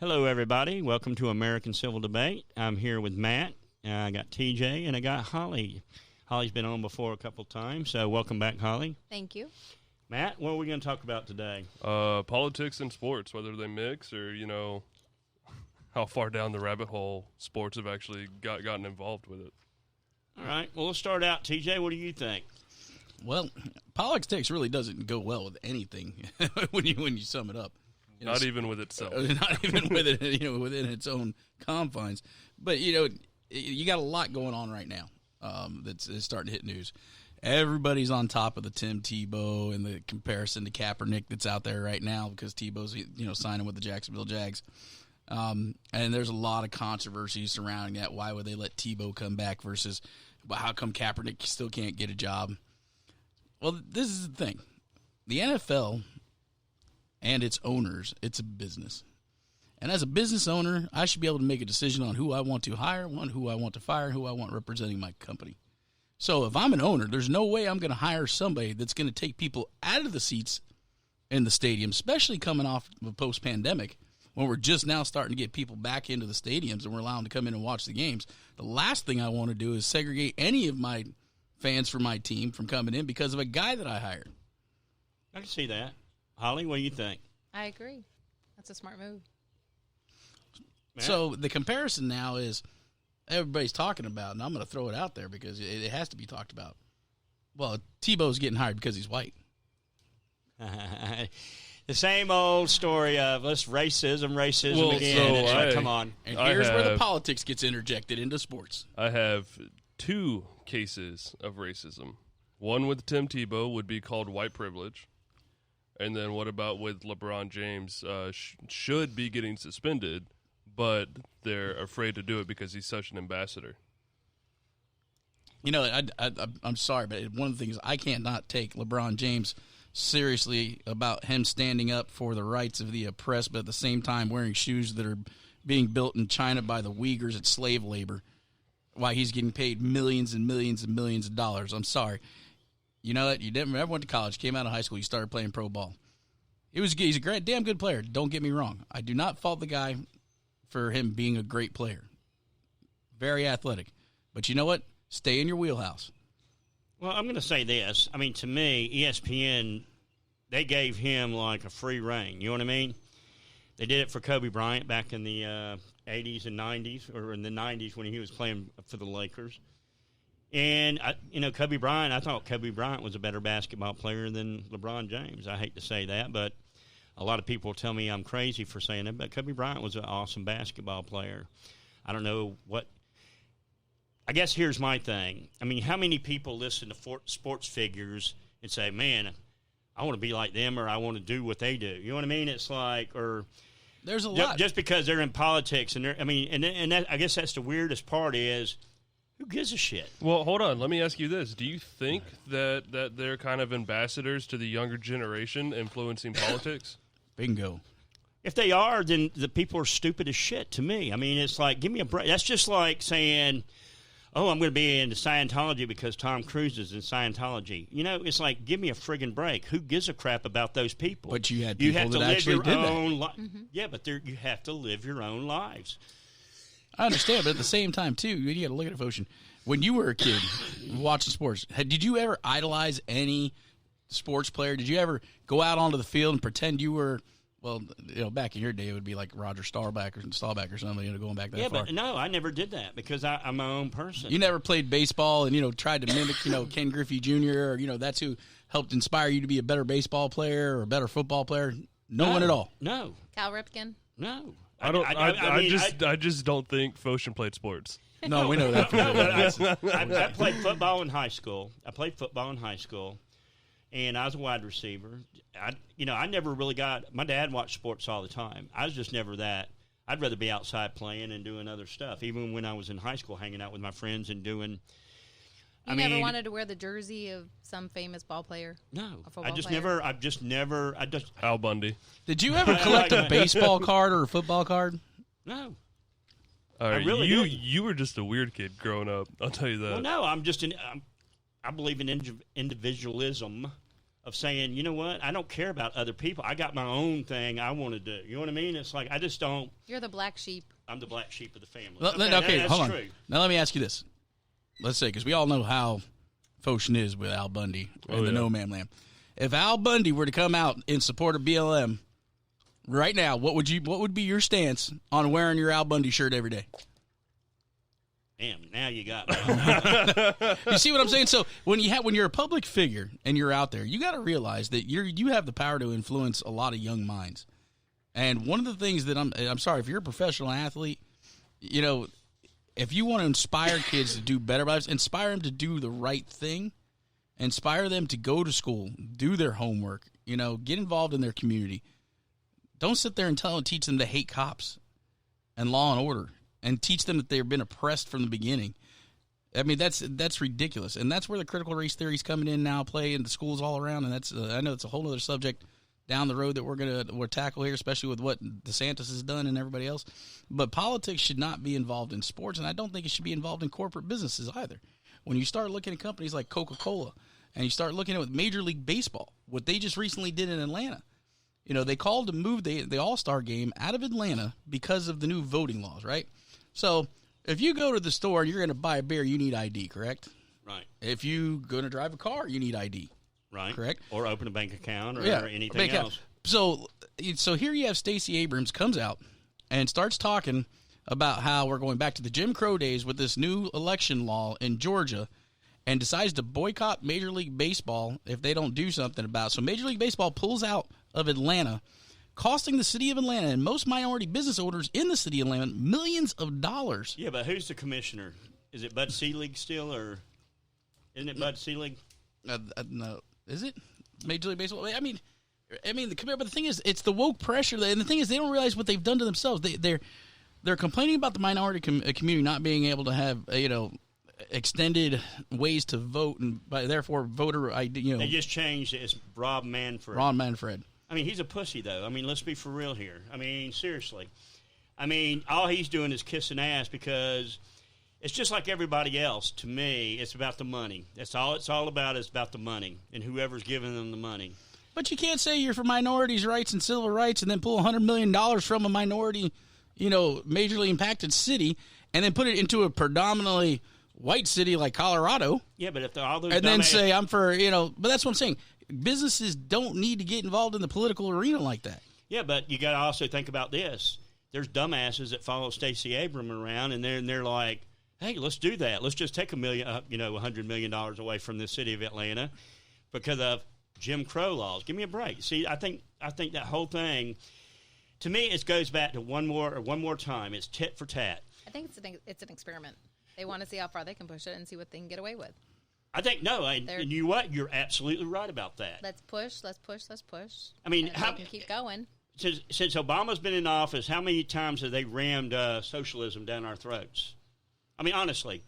Hello, everybody. Welcome to American Civil Debate. I'm here with Matt. I got TJ, and I got Holly. Holly's been on before a couple times, so welcome back, Holly. Thank you. Matt, what are we going to talk about today? Politics and sports, whether they mix or, how far down the rabbit hole sports have actually gotten involved with it. All right. Well, let's start out. TJ, what do you think? Well, politics really doesn't go well with anything when you sum it up. Not even with itself. Not even with it, within its own confines. But you got a lot going on right now that's starting to hit news. Everybody's on top of the Tim Tebow and the comparison to Kaepernick that's out there right now because Tebow's signing with the Jacksonville Jags. And there's a lot of controversy surrounding that. Why would they let Tebow come back versus how come Kaepernick still can't get a job? Well, this is the thing. The NFL and its owners, it's a business. And as a business owner, I should be able to make a decision on who I want to hire, who I want to fire, who I want representing my company. So if I'm an owner, there's no way I'm going to hire somebody that's going to take people out of the seats in the stadium, especially coming off of post-pandemic when we're just now starting to get people back into the stadiums and we're allowed to come in and watch the games. The last thing I want to do is segregate any of my fans from my team from coming in because of a guy that I hired. I can see that. Holly, what do you think? I agree. That's a smart move. Matt? So the comparison now is everybody's talking about, and I'm going to throw it out there because it has to be talked about. Well, Tebow's getting hired because he's white. The same old story of racism Well, again. so come on. And here's where the politics gets interjected into sports. I have two cases of racism. One with Tim Tebow would be called white privilege. And then what about with LeBron James? Should be getting suspended, but they're afraid to do it because he's such an ambassador. I'm sorry, but one of the things I can't not take LeBron James seriously about him standing up for the rights of the oppressed, but at the same time wearing shoes that are being built in China by the Uyghurs at slave labor, while he's getting paid millions and millions and millions of dollars. I'm sorry. You know that you never went to college, came out of high school, you started playing pro ball. He's a great, damn good player. Don't get me wrong. I do not fault the guy for him being a great player. Very athletic. But you know what? Stay in your wheelhouse. Well, I'm going to say this. I mean, to me, ESPN, they gave him like a free rein. You know what I mean? They did it for Kobe Bryant back in the 80s and 90s, or in the 90s when he was playing for the Lakers. And, Kobe Bryant, I thought Kobe Bryant was a better basketball player than LeBron James. I hate to say that, but a lot of people tell me I'm crazy for saying it, but Kobe Bryant was an awesome basketball player. I don't know what – I guess here's my thing. I mean, how many people listen to sports figures and say, man, I want to be like them or I want to do what they do? You know what I mean? It's like – or – There's a lot. Just because they're in politics and I guess that's the weirdest part is – who gives a shit? Well, hold on. Let me ask you this. Do you think that they're kind of ambassadors to the younger generation influencing politics? Bingo. If they are, then the people are stupid as shit to me. I mean, it's like, give me a break. That's just like saying, oh, I'm going to be into Scientology because Tom Cruise is in Scientology. It's like, give me a friggin' break. Who gives a crap about those people? But you had people that actually did that. Yeah, but you have to live your own lives. I understand, but at the same time, too, you got to look at it, Ocean. When you were a kid watching sports, did you ever idolize any sports player? Did you ever go out onto the field and pretend you were, back in your day, it would be like Roger Staubach or something, going back that far. Yeah, but no, I never did that because I'm my own person. You never played baseball and, tried to mimic, Ken Griffey Jr. or, that's who helped inspire you to be a better baseball player or a better football player? No one at all? No. Cal Ripken? No. I just don't think Foshin played sports. No, we know that. I played football in high school. And I was a wide receiver. I never really my dad watched sports all the time. I was just never that. I'd rather be outside playing and doing other stuff, even when I was in high school hanging out with my friends and doing. You never wanted to wear the jersey of some famous ball player? No. I've just never. Al Bundy. Did you ever collect a baseball card or a football card? No. All right, you were just a weird kid growing up. I'll tell you that. Well, no, I believe in individualism. of saying, you know what, I don't care about other people. I got my own thing I want to do. You know what I mean? It's like I just don't. You're the black sheep. I'm the black sheep of the family. Okay, that's hold on. true. Now let me ask you this. Let's say, because we all know how Foshin is with Al Bundy and the No Man Land. If Al Bundy were to come out in support of BLM right now, what would be your stance on wearing your Al Bundy shirt every day? Damn, now you got me. You see what I'm saying? So when you're a public figure and you're out there, you got to realize that you have the power to influence a lot of young minds. And one of the things that I'm sorry, if you're a professional athlete, you know, if you want to inspire kids to do better lives, inspire them to do the right thing, inspire them to go to school, do their homework, you know, get involved in their community. Don't sit there and teach them to hate cops and law and order, and teach them that they've been oppressed from the beginning. I mean, that's ridiculous, and that's where the critical race theory is coming in now, play in the schools all around, and that's I know it's a whole other subject down the road that we'll tackle here, especially with what DeSantis has done and everybody else. But politics should not be involved in sports, and I don't think it should be involved in corporate businesses either. When you start looking at companies like Coca-Cola, and you start looking at with Major League Baseball, what they just recently did in Atlanta. You know, they called to move the All-Star game out of Atlanta because of the new voting laws, right? So if you go to the store and you're going to buy a beer, you need ID, correct? Right. If you're going to drive a car, you need ID. Right. Correct? Or open a bank account or anything bank else. Account. So here you have Stacey Abrams comes out and starts talking about how we're going back to the Jim Crow days with this new election law in Georgia, and decides to boycott Major League Baseball if they don't do something about it. So Major League Baseball pulls out of Atlanta, costing the city of Atlanta and most minority business owners in the city of Atlanta millions of dollars. Yeah, but who's the commissioner? Is it Bud Selig still, or isn't it Bud Selig? No, is it Major League Baseball? I mean, but the thing is, it's the woke pressure, and the thing is, they don't realize what they've done to themselves. They're complaining about the minority community not being able to have extended ways to vote, and therefore voter ID. They just changed it. It's Rob Manfred. Ron Manfred. I mean, he's a pussy, though. I mean, let's be for real here. I mean, seriously. I mean, all he's doing is kissing ass, because it's just like everybody else. To me, it's about the money. That's all it's all about, is about the money and whoever's giving them the money. But you can't say you're for minorities' rights and civil rights and then pull $100 million from a minority, majorly impacted city and then put it into a predominantly white city like Colorado. Yeah, but if they're all those and then say I'm for, but that's what I'm saying. Businesses don't need to get involved in the political arena like that. Yeah, but you got to also think about this. There's dumbasses that follow Stacey Abrams around, and they're like, hey, let's do that. Let's just take $100 million away from the city of Atlanta because of Jim Crow laws. Give me a break. See, I think that whole thing, to me, it goes back to one more time. It's tit for tat. I think it's an experiment. They want to see how far they can push it and see what they can get away with. I think and you know what? You're absolutely right about that. Let's push. I mean, how can keep going? Since Obama's been in office, how many times have they rammed socialism down our throats? I mean, honestly,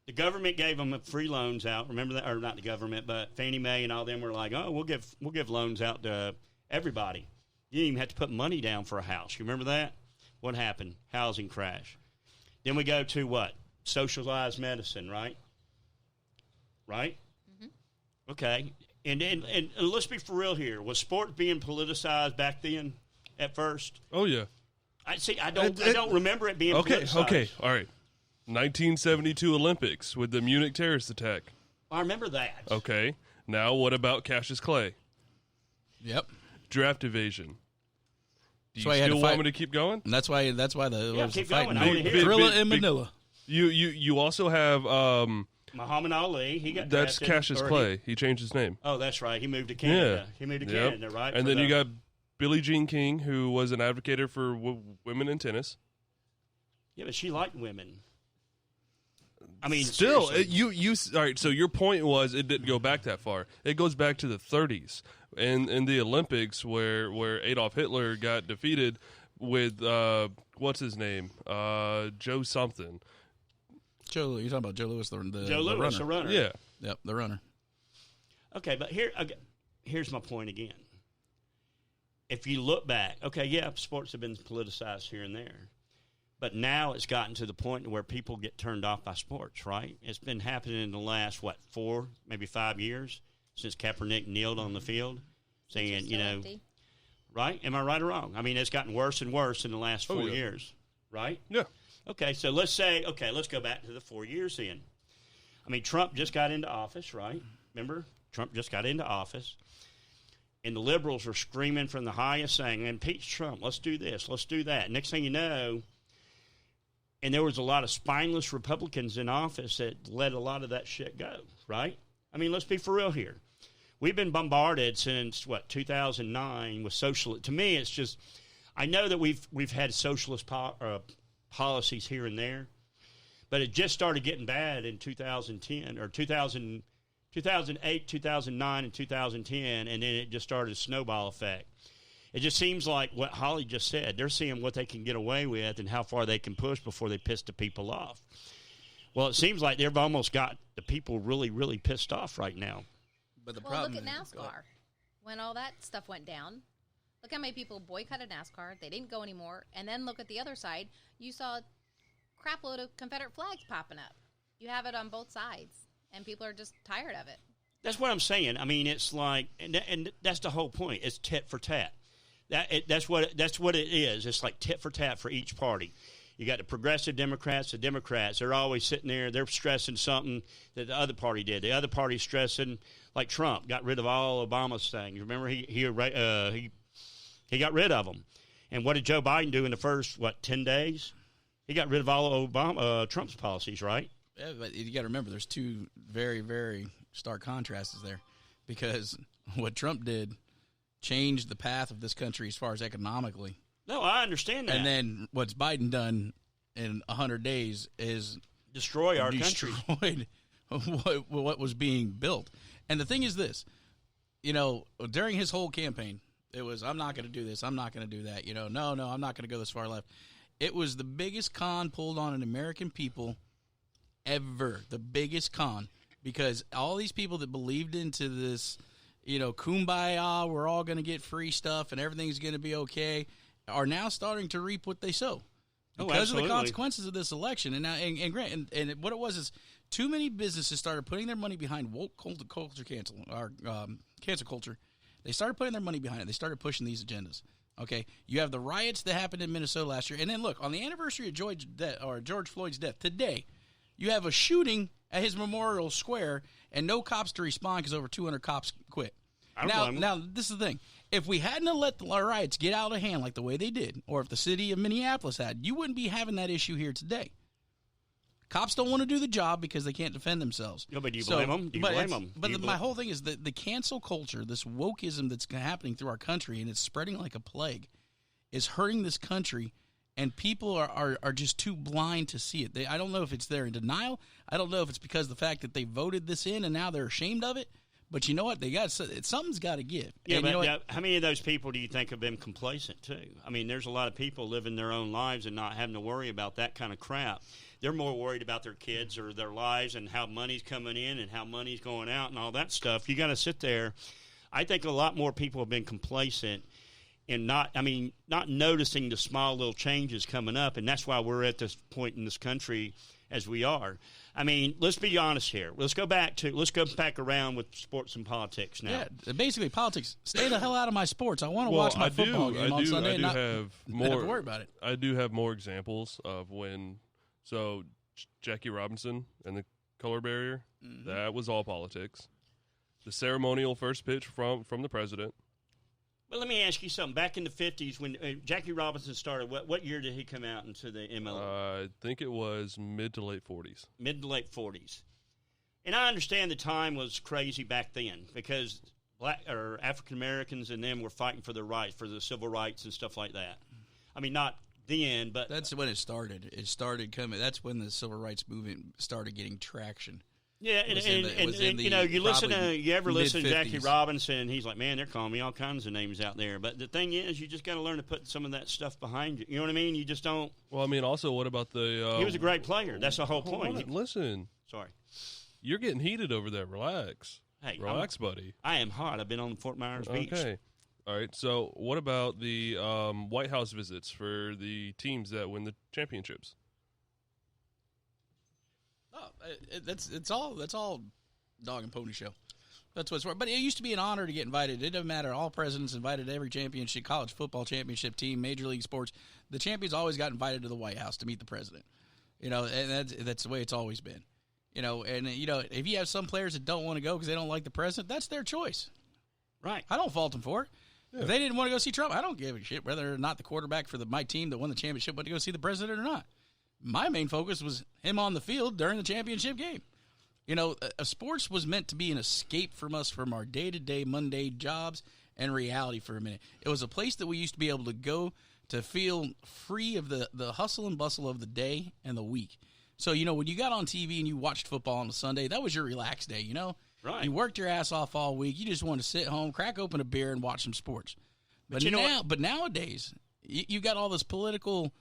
the government gave them free loans out. Remember that, or not the government, but Fannie Mae and all them were like, "Oh, we'll give loans out to everybody." You didn't even have to put money down for a house. You remember that? What happened? Housing crash. Then we go to what? Socialized medicine, right? Right? Mm-hmm. Okay. And let's be for real here. Was sport being politicized back then at first? Oh, yeah. I don't remember it being politicized. Okay, all right. 1972 Olympics with the Munich terrorist attack. I remember that. Okay. Now what about Cassius Clay? Yep. Draft evasion. Do you still still want me to keep going? And that's why keep fight going. I wanna hear it. Gorilla in Manila. You also have Muhammad Ali. He got that's drafted, Cassius Clay. He changed his name. Oh, that's right. He moved to Canada. Yeah. He moved to Yep. Canada, right? And then you got Billie Jean King, who was an advocate for women in tennis. Yeah, but she liked women. I mean, still, seriously. all right. So your point was it didn't go back that far. It goes back to the 30s and in the Olympics where Adolf Hitler got defeated with what's his name, Joe something. You're talking about Joe Louis, the runner. Yeah. Yep, the runner. Okay, but here's my point again. If you look back, okay, yeah, sports have been politicized here and there. But now it's gotten to the point where people get turned off by sports, right? It's been happening in the last, 4, maybe 5 years? since Kaepernick kneeled on the field, saying, Still empty. right? Am I right or wrong? I mean, it's gotten worse and worse in the last 4 years, right? Yeah. Okay, so let's go back to the 4 years then. I mean, Trump just got into office, right? Remember? Trump just got into office. And the liberals were screaming from the highest, saying, impeach Trump, let's do this, let's do that. Next thing you know, and there was a lot of spineless Republicans in office that let a lot of that shit go, right? I mean, let's be for real here. We've been bombarded since, 2009 with socialist. To me, it's just, I know that we've had socialist policies here and there, but it just started getting bad in 2010 or 2008, 2009, and 2010, and then it just started a snowball effect. It just seems like what Holly just said. They're seeing what they can get away with and how far they can push before they piss the people off. Well, it seems like they've almost got the people really, really pissed off right now. But the Well, problem look at is- NASCAR. When all that stuff went down, look how many people boycotted NASCAR. They didn't go anymore. And then look at the other side. You saw a crap load of Confederate flags popping up. You have it on both sides, and people are just tired of it. That's what I'm saying. I mean, it's like, and that's the whole point. It's tit for tat. That's what it is. It's like tit for tat for each party. You got the progressive Democrats, the Democrats. They're always sitting there. They're stressing something that the other party did. The other party's stressing, like Trump got rid of all Obama's things. Remember, he got rid of them. And what did Joe Biden do in the first 10 days? He got rid of all of Trump's policies, right? Yeah, but you got to remember, there's two very, very stark contrasts there, because what Trump did changed the path of this country as far as economically. No, I understand that. And then what's Biden done in 100 days is destroy our country. Destroyed what was being built. And the thing is this, during his whole campaign, it was, I'm not going to do this, I'm not going to do that. No, I'm not going to go this far left. It was the biggest con pulled on an American people ever, the biggest con, because all these people that believed into this, kumbaya, we're all going to get free stuff and everything's going to be okay, are now starting to reap what they sow because of the consequences of this election. And now, and what it was is too many businesses started putting their money behind woke culture, cancel culture. They started putting their money behind it. They started pushing these agendas. Okay, you have the riots that happened in Minnesota last year, and then look, on the anniversary of George Floyd's death today, you have a shooting at his memorial square, and no cops to respond because over 200 cops quit. Now, this is the thing. If we hadn't let the riots get out of hand like the way they did, or if the city of Minneapolis had, you wouldn't be having that issue here today. Cops don't want to do the job because they can't defend themselves. No, but do you blame them? But my whole thing is that the cancel culture, this wokeism that's happening through our country, and it's spreading like a plague, is hurting this country, and people are just too blind to see it. I don't know if it's they're in denial. I don't know if it's because of the fact that they voted this in and now they're ashamed of it. But you know what? Something's got to give. Yeah, but how many of those people do you think have been complacent too? I mean, there's a lot of people living their own lives and not having to worry about that kind of crap. They're more worried about their kids or their lives and how money's coming in and how money's going out and all that stuff. You got to sit there. I think a lot more people have been complacent and not noticing the small little changes coming up, and that's why we're at this point in this country as we are. I mean, let's be honest here. Let's go back around with sports and politics now. Yeah, basically politics. Stay the hell out of my sports. I want to watch my football game on Sunday and not have to worry about it. I do have more examples of when. So Jackie Robinson and the color barrier, that was all politics. The ceremonial first pitch from the president. Well, let me ask you something. Back in the 50s, when Jackie Robinson started, what year did he come out into the MLB? I think it was mid to late 40s. Mid to late 40s. And I understand the time was crazy back then because African Americans and them were fighting for their rights, for the civil rights and stuff like that. I mean, not then, but that's when it started. It started coming. That's when the civil rights movement started getting traction. Yeah, and you ever listen to Jackie Robinson, he's like, man, they're calling me all kinds of names out there. But the thing is, you just got to learn to put some of that stuff behind you. You know what I mean? You just don't. Well, I mean, also, what about the... he was a great player. That's the whole point. Listen. Sorry. You're getting heated over there. Relax. Hey, relax, buddy. I am hot. I've been on Fort Myers Beach. Okay. All right. So what about the White House visits for the teams that win the championships? Oh, that's all dog and pony show. That's what's worth. But it used to be an honor to get invited. It doesn't matter. All presidents invited to every championship, college football championship team, Major League Sports. The champions always got invited to the White House to meet the president. And that's the way it's always been. If you have some players that don't want to go because they don't like the president, that's their choice. Right. I don't fault them for it. Yeah. If they didn't want to go see Trump, I don't give a shit whether or not the quarterback for my team that won the championship went to go see the president or not. My main focus was him on the field during the championship game. Sports was meant to be an escape from us from our day-to-day, mundane jobs and reality for a minute. It was a place that we used to be able to go to feel free of the hustle and bustle of the day and the week. So, when you got on TV and you watched football on a Sunday, that was your relaxed day, Right. You worked your ass off all week. You just wanted to sit home, crack open a beer, and watch some sports. But nowadays, you got all this political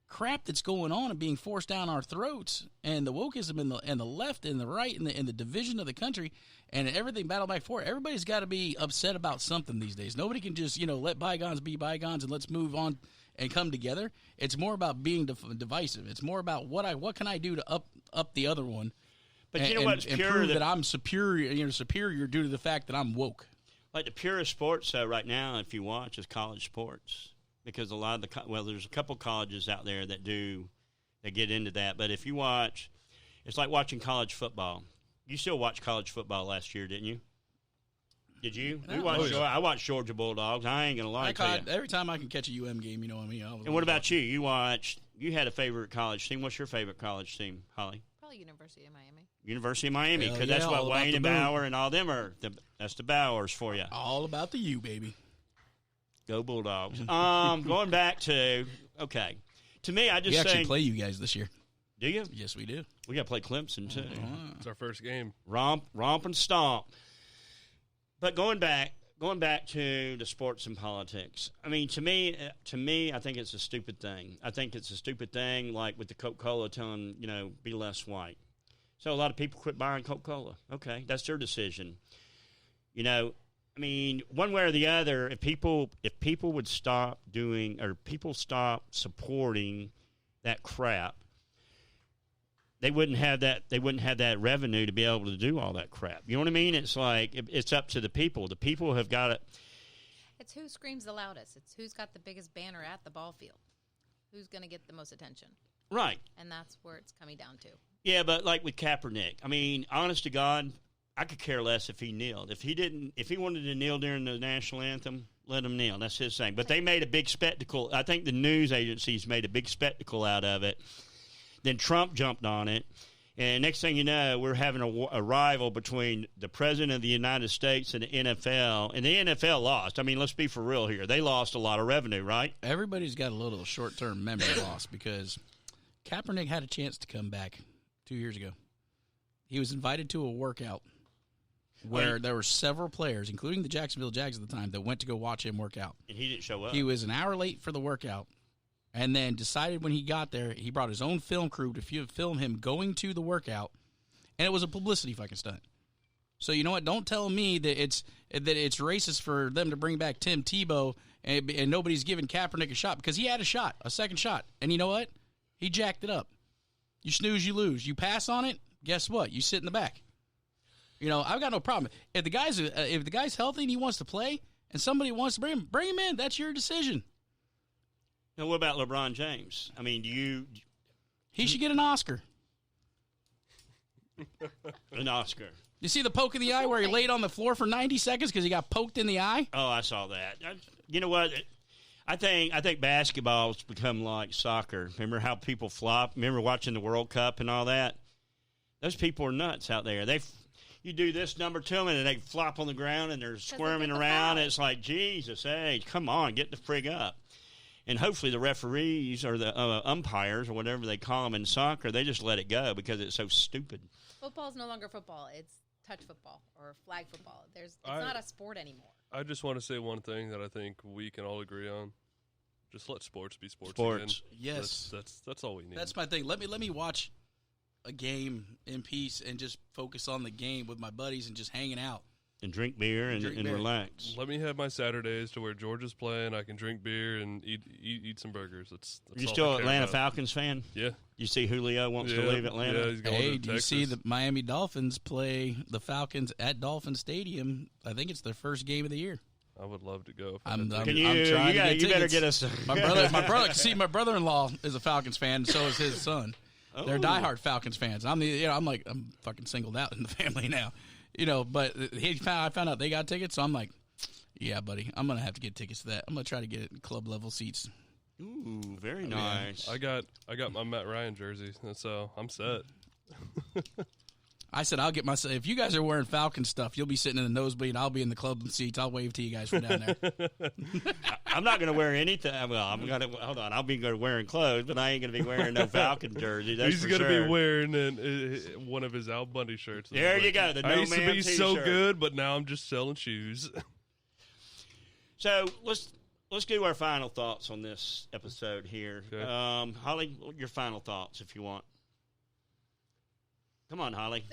crap that's going on and being forced down our throats, and the wokeism and the left and the right and the division of the country and everything battle back forth. Everybody's got to be upset about something these days. Nobody can just let bygones be bygones and let's move on and come together. It's more about being divisive. It's more about what can I do to up the other one. But what's pure, prove that I'm superior due to the fact that I'm woke. Like the purest sports right now, if you watch, is college sports. Because a lot of there's a couple colleges out there that get into that. But if you watch, it's like watching college football. You still watched college football last year, didn't you? Did you? No. I watched Georgia Bulldogs. I ain't gonna lie to you. Every time I can catch a UM game, you know what I mean. And what about you? You had a favorite college team. What's your favorite college team, Holly? Probably University of Miami. University of Miami, because that's what Wayne and Bauer and all them are. That's the Bowers for you. All about the U, baby. Go Bulldogs. Going back to me, I just we actually play you guys this year. Do you? Yes, we do. We got to play Clemson too. It's our first game. Romp and stomp. But going back to the sports and politics. I mean, to me, I think it's a stupid thing. I think it's a stupid thing, like with the Coca-Cola telling be less white. So a lot of people quit buying Coca-Cola. Okay, that's their decision. I mean, one way or the other, if people would stop doing or people stop supporting that crap, they wouldn't have that revenue to be able to do all that crap. You know what I mean? It's like it's up to the people. The people have got it. It's who screams the loudest. It's who's got the biggest banner at the ball field. Who's going to get the most attention? Right. And that's where it's coming down to. Yeah, but like with Kaepernick, I mean, honest to God, I could care less if he kneeled. If he wanted to kneel during the national anthem, let him kneel. That's his thing. But they made a big spectacle. I think the news agencies made a big spectacle out of it. Then Trump jumped on it. And next thing you know, we're having a rival between the president of the United States and the NFL. And the NFL lost. I mean, let's be for real here. They lost a lot of revenue, right? Everybody's got a little short-term memory loss because Kaepernick had a chance to come back 2 years ago. He was invited to a workout where there were several players, including the Jacksonville Jags at the time, that went to go watch him work out. And he didn't show up. He was an hour late for the workout, and then decided when he got there, he brought his own film crew to film him going to the workout, and it was a publicity fucking stunt. So you know what? Don't tell me that it's racist for them to bring back Tim Tebow and nobody's giving Kaepernick a shot, because he had a second shot, and you know what? He jacked it up. You snooze, you lose. You pass on it, guess what? You sit in the back. I've got no problem. If the guy's healthy and he wants to play, and somebody wants to bring him in. That's your decision. Now, what about LeBron James? I mean, he should get an Oscar. An Oscar. You see the poke in the eye where he laid on the floor for 90 seconds because he got poked in the eye? Oh, I saw that. You know what? I think basketball's become like soccer. Remember how people flop? Remember watching the World Cup and all that? Those people are nuts out there. You do this number to them, and they flop on the ground, and they're squirming around. It's like, Jesus, hey, come on, get the frig up. And hopefully the referees or the umpires or whatever they call them in soccer, they just let it go because it's so stupid. Football is no longer football. It's touch football or flag football. It's not a sport anymore. I just want to say one thing that I think we can all agree on. Just let sports be sports. Again. Yes. That's all we need. That's my thing. Let me watch a game in peace and just focus on the game with my buddies and just hanging out. and drink beer and beer. relax. Let me have my Saturdays to where Georgia's playing. I can drink beer and eat some burgers. That's You all still I an care Atlanta about. Falcons fan? Yeah. You see Julio wants to leave Atlanta? Yeah, he's going Hey, to do you Texas. see the Miami Dolphins play the Falcons at Dolphin Stadium? I think it's their first game of the year. I would love to go. I'm Can trying you to get you better tickets. get us. My brother-in-law is a Falcons fan, and so is his son. They're Oh. diehard Falcons fans. I'm fucking singled out in the family now, But I found out they got tickets, so I'm like, yeah, buddy, I'm gonna have to get tickets to that. I'm gonna try to get club level seats. Ooh, very nice. I got my Matt Ryan jersey, so I'm set. I said I'll get myself. If you guys are wearing Falcon stuff, you'll be sitting in the nosebleed. I'll be in the club seats. I'll wave to you guys from down there. I'm not going to wear anything. Well, I'm going to hold on. I'll be wearing clothes, but I ain't going to be wearing no Falcon jersey. That's He's for going to sure. be wearing one of his Al Bundy shirts. There you go. The I No used to Man be so t-shirt. good, but now I'm just selling shoes. So let's do our final thoughts on this episode here. Okay. Holly, your final thoughts, if you want. Come on, Holly.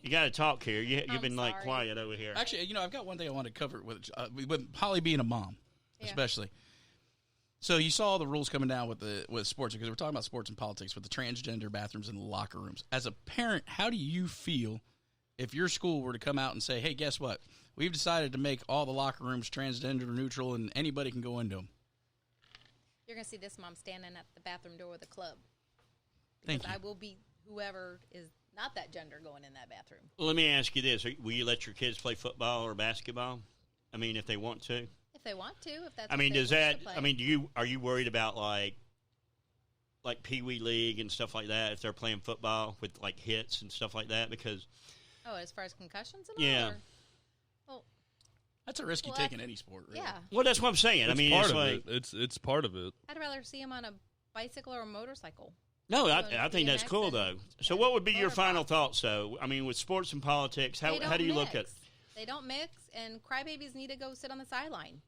You got to talk here. You've I'm been like sorry. quiet over here. Actually, I've got one thing I want to cover with Holly being a mom, Yeah. especially. So you saw the rules coming down with sports, because we're talking about sports and politics with the transgender bathrooms in the locker rooms. As a parent, how do you feel if your school were to come out and say, "Hey, guess what? We've decided to make all the locker rooms transgender neutral, and anybody can go into them." You're going to see this mom standing at the bathroom door of the club. Thank Because you. I will be whoever is not that gender going in that bathroom. Let me ask you this: will you let your kids play football or basketball? I mean, if they want to. If they want to, if that's I what mean, they does wish that? to play. I mean, are you worried about like Pee Wee League and stuff like that if they're playing football with like hits and stuff like that? Because Oh, as far as concussions and Yeah. all? Or, well, That's a risk you Well, take in that's- any sport, really. yeah. well, that's what I'm saying. I It's mean, part it's of like it. It's part of it. I'd rather see him on a bicycle or a motorcycle. no, So I think be that's an cool though. accident So, and what would be your motorbike. final thoughts though? I mean, with sports and politics, They how don't do you look at? mix. They don't mix, and crybabies need to go sit on the sideline.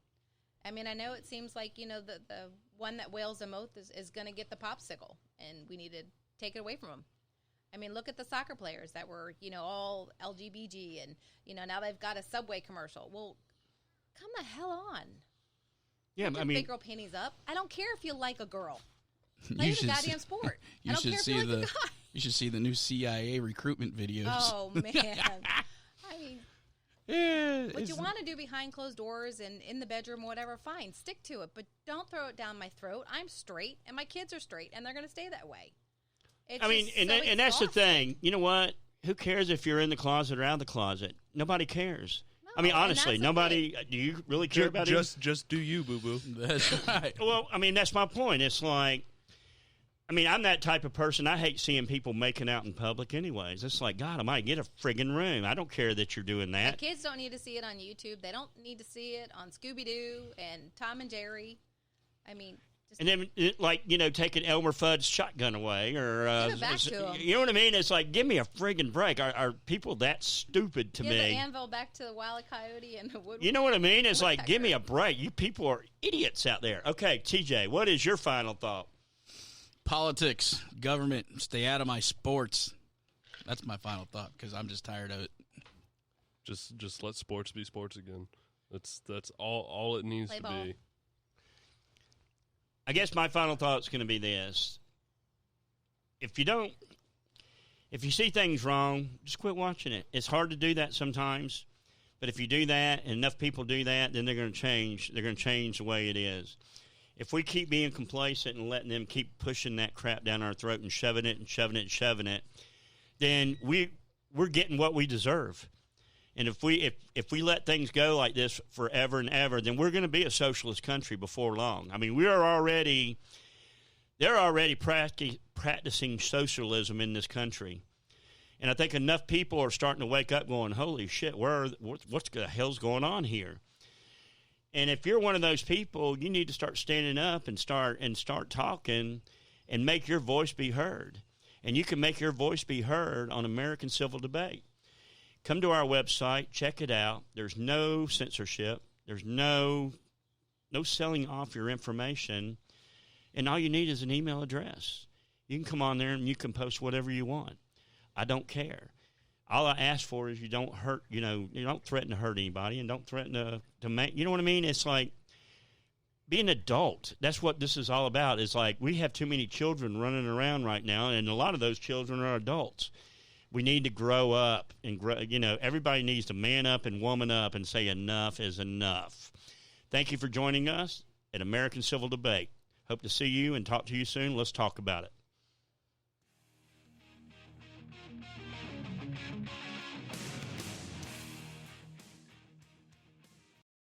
I mean, I know it seems like, the one that wails the most is going to get the popsicle, and we need to take it away from them. I mean, look at the soccer players that were, all LGBT, and, now they've got a Subway commercial. Well, come the hell on. Yeah, Put I your mean, big girl panties up. I don't care if you like a girl. You Play the should goddamn sport. You I don't should care see if you like the a guy. you should see the new CIA recruitment videos. Oh, man. I mean, Yeah, what you want to do behind closed doors and in the bedroom, whatever, fine. Stick to it. But don't throw it down my throat. I'm straight, and my kids are straight, and they're going to stay that way. It's I mean, just and so and that's the exhausting. thing. You know what? Who cares if you're in the closet or out of the closet? Nobody cares. I mean, No, and honestly, that's the nobody. Do you really care about it? Just do you, boo boo. That's right. Well, I mean, that's my point. It's like, I mean, I'm that type of person. I hate seeing people making out in public anyways. It's like, God, I might get a friggin' room. I don't care that you're doing The that. kids don't need to see it on YouTube. They don't need to see it on Scooby-Doo and Tom and Jerry. I mean, just And then, like, taking Elmer Fudd's shotgun away, or Give it back to 'em. you know what I mean? It's like, give me a friggin' break. Are people that stupid to give me? the anvil back to the Wile E. Coyote and the woodwork. You know what I mean? It's like, woodpecker. give me a break. You people are idiots out there. Okay, TJ, what is your final thought? Politics, government, stay out of my sports. That's my final thought, because I'm just tired of it. Just let sports be sports again. That's all it needs Play to ball. be. I guess my final thought is going to be this. If you see things wrong, just quit watching it. It's hard to do that sometimes, but if you do that and enough people do that, then they're going to change. They're going to change the way it is. If we keep being complacent and letting them keep pushing that crap down our throat and shoving it and shoving it and shoving it, then we're getting what we deserve. And if we let things go like this forever and ever, then we're going to be a socialist country before long. I mean, they're already practicing socialism in this country. And I think enough people are starting to wake up going, holy shit, what the hell's going on here? And if you're one of those people, you need to start standing up and start talking and make your voice be heard. And you can make your voice be heard on American Civil Debate. Come to our website, check it out. There's no censorship. There's no selling off your information. And all you need is an email address. You can come on there and you can post whatever you want. I don't care. All I ask for is you don't hurt, you don't threaten to hurt anybody and don't threaten to make, you know what I mean? It's like, be an adult. That's what this is all about. It's like we have too many children running around right now, and a lot of those children are adults. We need to grow up and grow. Everybody needs to man up and woman up and say enough is enough. Thank you for joining us at American Civil Debate. Hope to see you and talk to you soon. Let's talk about it.